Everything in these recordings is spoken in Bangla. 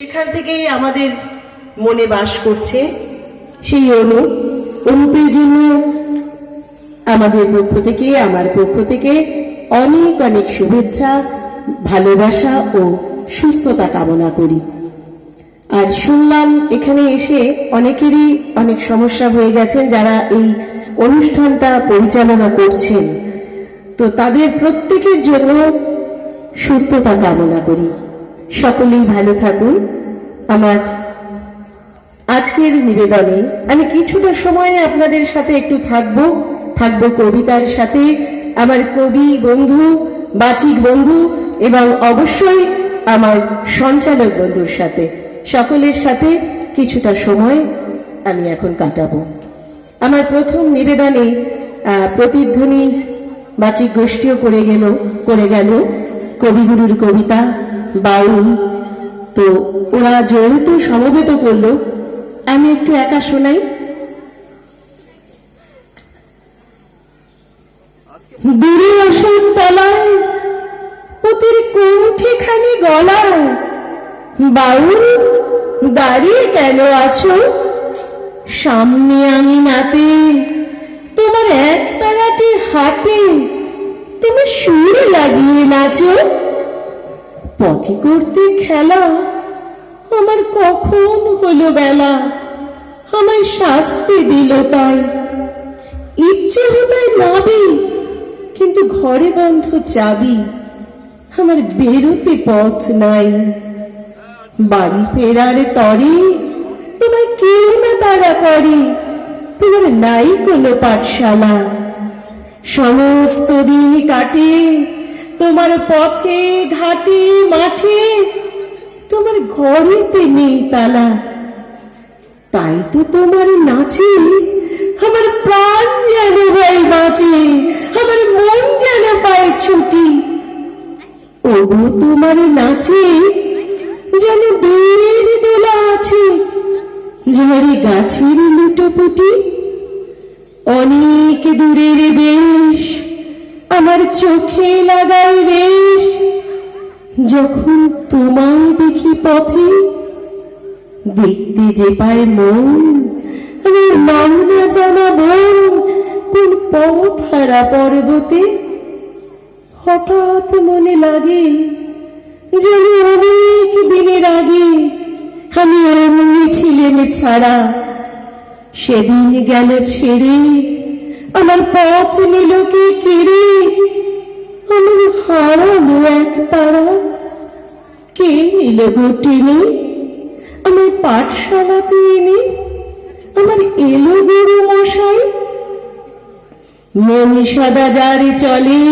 সেখান থেকেই আমাদের মনে বাস করছে সেই অনুপের জন্য আমাদের পক্ষ থেকে, আমার পক্ষ থেকে অনেক অনেক শুভেচ্ছা, ভালোবাসা ও সুস্থতা কামনা করি। আর শুনলাম এখানে এসে অনেকেরই অনেক সমস্যা হয়ে গেছেন, যারা এই অনুষ্ঠানটা পরিচালনা করছেন, তো তাদের প্রত্যেকের জন্য সুস্থতা কামনা করি। সকলেই ভালো থাকুন। আমার আজকের নিবেদনে আমি কিছুটা সময় আপনাদের সাথে একটু থাকবো কবিতার সাথে, আমার কবি বন্ধু, বাচিক বন্ধু এবং অবশ্যই আমার সঞ্চালক বন্ধুর সাথে, সকলের সাথে কিছুটা সময় আমি এখন কাটাবো। আমার প্রথম নিবেদনে প্রতিধ্বনি বাচিক গোষ্ঠীও করে গেল কবিগুরুর কবিতা বাউল, তো ওরা যেহেতু সমবেত করলো, আমি একটু একা শোনাই। দূরে অশোক তলায় পুতির কুণ্ঠিখানি গলায়, বাউল দাঁড়িয়ে কেন আছো সামনে আঙিনাতে, তোমার এক তারাটি হাতে তুমি সুর লাগিয়ে নাচো। পথে করতে খেলা আমার কখন হলো বেলা, আমায় শাস্তি দিল তাই। ইচ্ছে হতায় নাবি কিন্তু ঘরে বন্ধ চাবি, আমার বেরোতে পথ নাই। বাড়ি ফেরার তরে তোমায় কেউ না তাড়া করে, তোমার নাই কোনো পাঠশালা। সমস্ত দিন কাটে তোমার পথে ঘাটে মাঠে, তোমার ঘরেতে নেই তালা। তাই তো তোমার নাচে আমার প্রাণ যেন ভাই বাঁচে, আমার মন যেন পায় ছুটি। ওগো তোমার নাচে যেন বীরের দোলা আছে, ঝাড়ে গাছের লুটোপুটি। অনেক দূরের দেশ আমার চোখে লাগায় রেশ, যখন তোমায় দেখি পথে দেখতে যে পায় মন, আমার নাম না জানা বোন কোন পথ হারা পর্বতে। হঠাৎ মনে লাগে যেন অনেক দিনের আগে আমি এমনি ছিলেন ছাড়া, সেদিন গেল ছেড়ে আমার পথ নিল কে কেড়ে। আমার হারালো এক তারা কে নিল গোটেনে, আমার পাঠশালাতে এনে আমার এলো গুরু মশাই। মন সদা যারে চলে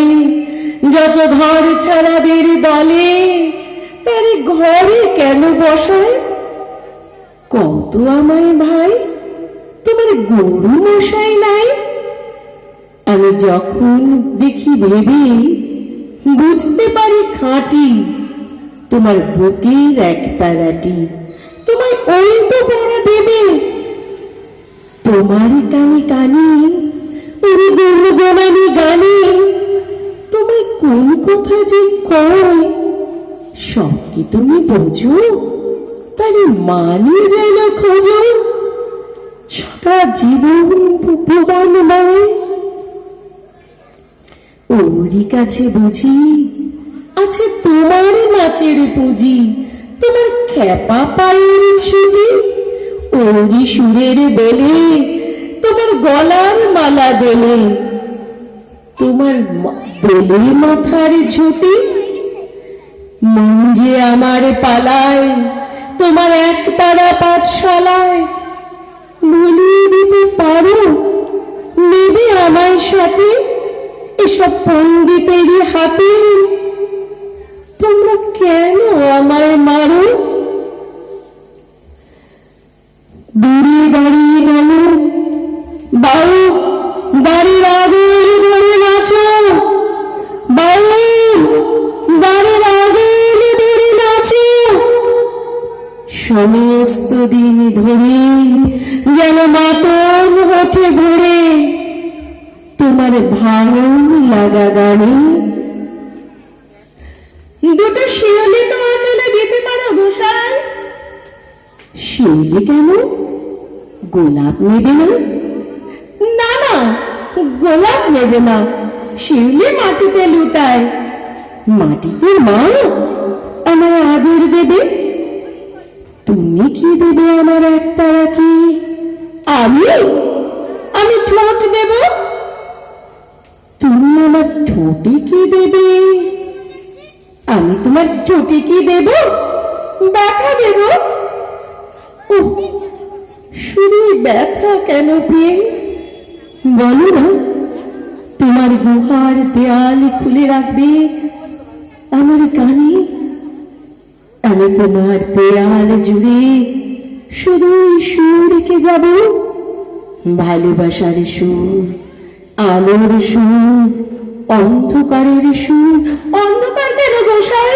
যত ঘর ছাড়াদের দলে, তারে ঘরে কেন বসায় কত আমায় ভাই, তোমার গরু মশাই নাই। আমি যখন দেখি ভেবে বুঝতে পারি খাঁটি, তোমার বুকের এক তারাটি তোমায় ওই তো পড়া দেবে। তোমার কানে কানে ওরে গুনগুনানি গানে, তোমায় কোন কথা যে কয় সব কি তুমি বোঝো, তার মানে যেন খোঁজো। সারা জীবন ভুবন নয় ওরই কাছে বুঝি আছে তোমার নাচের পুঁজি, তোমার খেপা পায়ের ছুটি। ওরই সুরের বলে তোমার গলার মালা দোলে, তোমার দোলে মাথার ঝুটি। মন যে আমার পালায় তোমার এক তারা পাঠশালায়, ভুলিয়ে দিতে পারো নেবে আমায় সাথে এসব পণ্ডিতেরই হাতে। তোমরা কেন আমায় মারো, দূরে দাঁড়িয়ে গেল বাউ দাঁড়িয়ে আগের ধরে নাচো, বাউ দাঁড়িয়ে আগের ধরে নাচো। সমস্ত দিন ধরে যেন মাতন হঠে ঘুরে তোমার ভাঙন লাগা গানে। দুটো শিওলি তো আঁচলে দিতে পারো গোসাই, শিউলি কেন? গোলাপ নেবে না? না না, গোলাপ নেবে না, শিউলি মাটিতে লুটায়। মাটিতে মা আমার আদর দেবে। তুমি কি দেবে আমার একতারাকে? আমি আমি ঠোঁট দেব। তুমি আমার ঠোঁটে কি দেবে? আমি তোমার ঠোঁটে কি দেব? ব্যথা দেব। ও, শুধু ব্যথা কেন প্রিয়ে? বলো না, তোমার গুহার দেয়াল খুলে রাখবে আমার কানে। আমি তোমার দেয়াল জুড়ে শুধুই সুর রেখে যাব, ভালোবাসার সুর, আলোর সুর, অন্ধকারের সুর। অন্ধকার কেন গোসাই?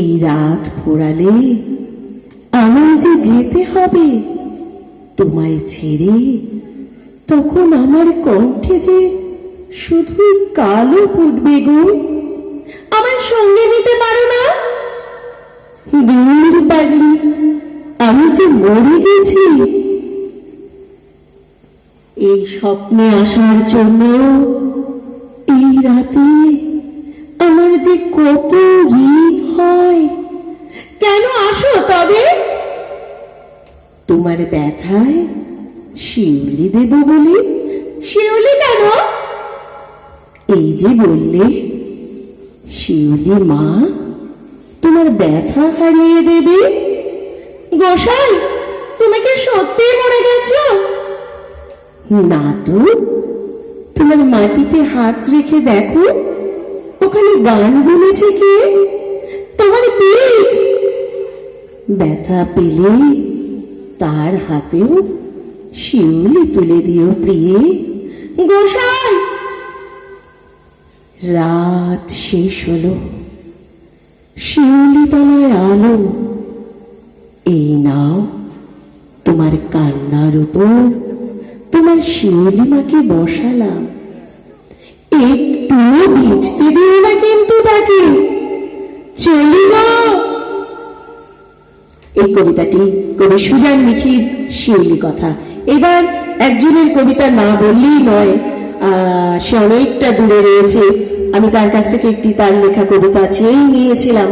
এই রাত পোড়ালে আমায় যে যেতে হবে তোমায় ছেড়ে, তখন আমার কণ্ঠে যে শুধু কালো ফুটবে গো। আমার সঙ্গে নিতে পারো না? দূর পাগলি, আমি যে মরে গেছি। এই স্বপ্নে আসার জন্য এই রাতে আমার যে কত ঋণ হয়। কেন আসো তবে? তোমার ব্যথায় শিউলি দেব বলে। শিউলি কেন? এই যে বললে শিউলি মা তোমার ব্যথা হারিয়ে দেবে। গোসাই, তুমি কি সত্যি মরে গেছো? না তো, তোমার মাটিতে হাত রেখে দেখো, ওখানে গান বলেছে কে? তোমার বীজ। ব্যথা পেলে তার হাতেও শিউলি তুলে দিও প্রিয়ে। গোসাই। রাত শেষ হলো, শিউলি তলায় আলো। এই নাও তোমার কান্নার উপর তোমার শিউলি মাকে বসালাম। একটু ভিজতে দিও না কিন্তু তাকে। চলি না। এই কবিতাটি কবি সুজান মিঠির শিউলি কথা। এবার একজনের কবিতা না বললেই নয়, সে অনেকটা দূরে রয়েছে। আমি তার কাছ থেকে একটি তার লেখা কবিতা চেয়েই নিয়েছিলাম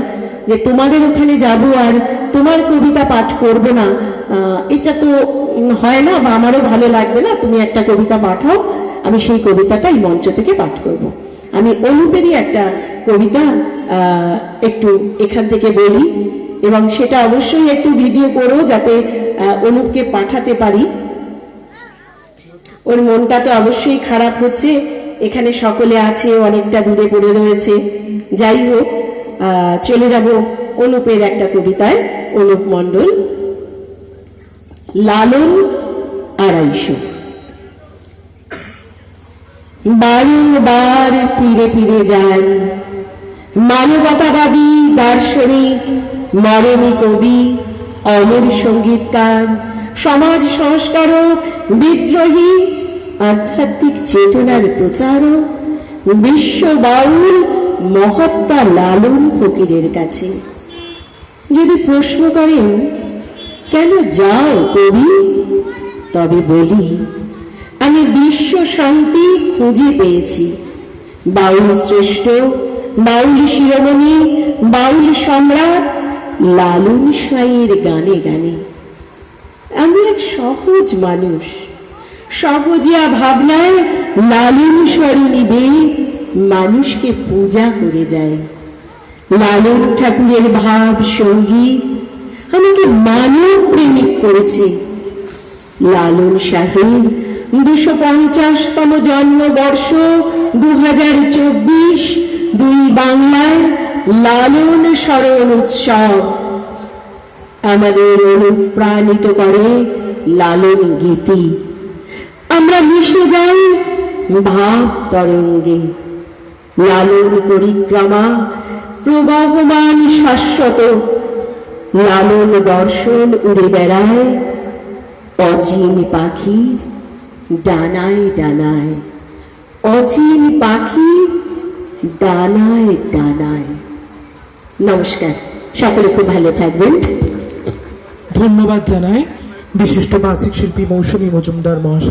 যে তোমাদের ওখানে যাব আর তোমার কবিতা পাঠ করব না, এটা তো হয় না, বা আমারও ভালো লাগবে না। তুমি একটা কবিতা পাঠাও, আমি সেই কবিতাটা এই মঞ্চ থেকে পাঠ করব। আমি অনুপেরই একটা কবিতা একটু এখান থেকে বলি, এবং সেটা অবশ্যই একটু ভিডিও করো যাতে অনুপকে পাঠাতে পারি। ওর মনটা তো অবশ্যই খারাপ হচ্ছে, এখানে সকলে আছে, অনেকটা দূরে পড়ে রয়েছে। যাই হোক, চলে যাব অনুপের একটা কবিতায়। অনুপ মণ্ডল, লালন 250। বারংবার ফিরে ফিরে যাই মানবতাবাদী দার্শনিক, মরমী কবি, অমর সঙ্গীতকার, সমাজ সংস্কারক, বিদ্রোহী, আধ্যাত্মিক চেতনার প্রচারক, বিশ্ব বাউল মহাত্মা লালন ফকিরের কাছে। যদি প্রশ্ন করেন কেন যাও কবি, তবে বলি আমি বিশ্ব শান্তি খুঁজে পেয়েছি বাউল শ্রেষ্ঠ, বাউল শিরোমণি, বাউল সম্রাট লালন সাঁইয়ের গানে গানে। আমি এক সহজ মানুষ, সহজিয়া ভাবনায় লালন স্মরণীবে মানুষকে পূজা করে যায়। লালন ঠাকুরের ভাব সঙ্গীত আমাকে মানব প্রেমিক করেছে। লালন সাহেব 250তম জন্মবর্ষ 2024, 2 বাংলায় লালন স্মরণ উৎসব আমাদের অনুপ্রাণিত করে লালন গীতি। আমরা মিশে যাই ভাব তরঙ্গে। লালন পরিক্রমা প্রবাহমান শাশ্বত, লালন দর্শন উড়ে বেড়ায় অচিন পাখির ডানায় ডানায়, অচিন পাখির ডানায় ডানায়। নমস্কার, সকলে খুব ভালো থাকবেন। ধন্যবাদ জানাই বিশিষ্ট বাচিক শিল্পী মৌসুমী মজুমদার মহাশয়।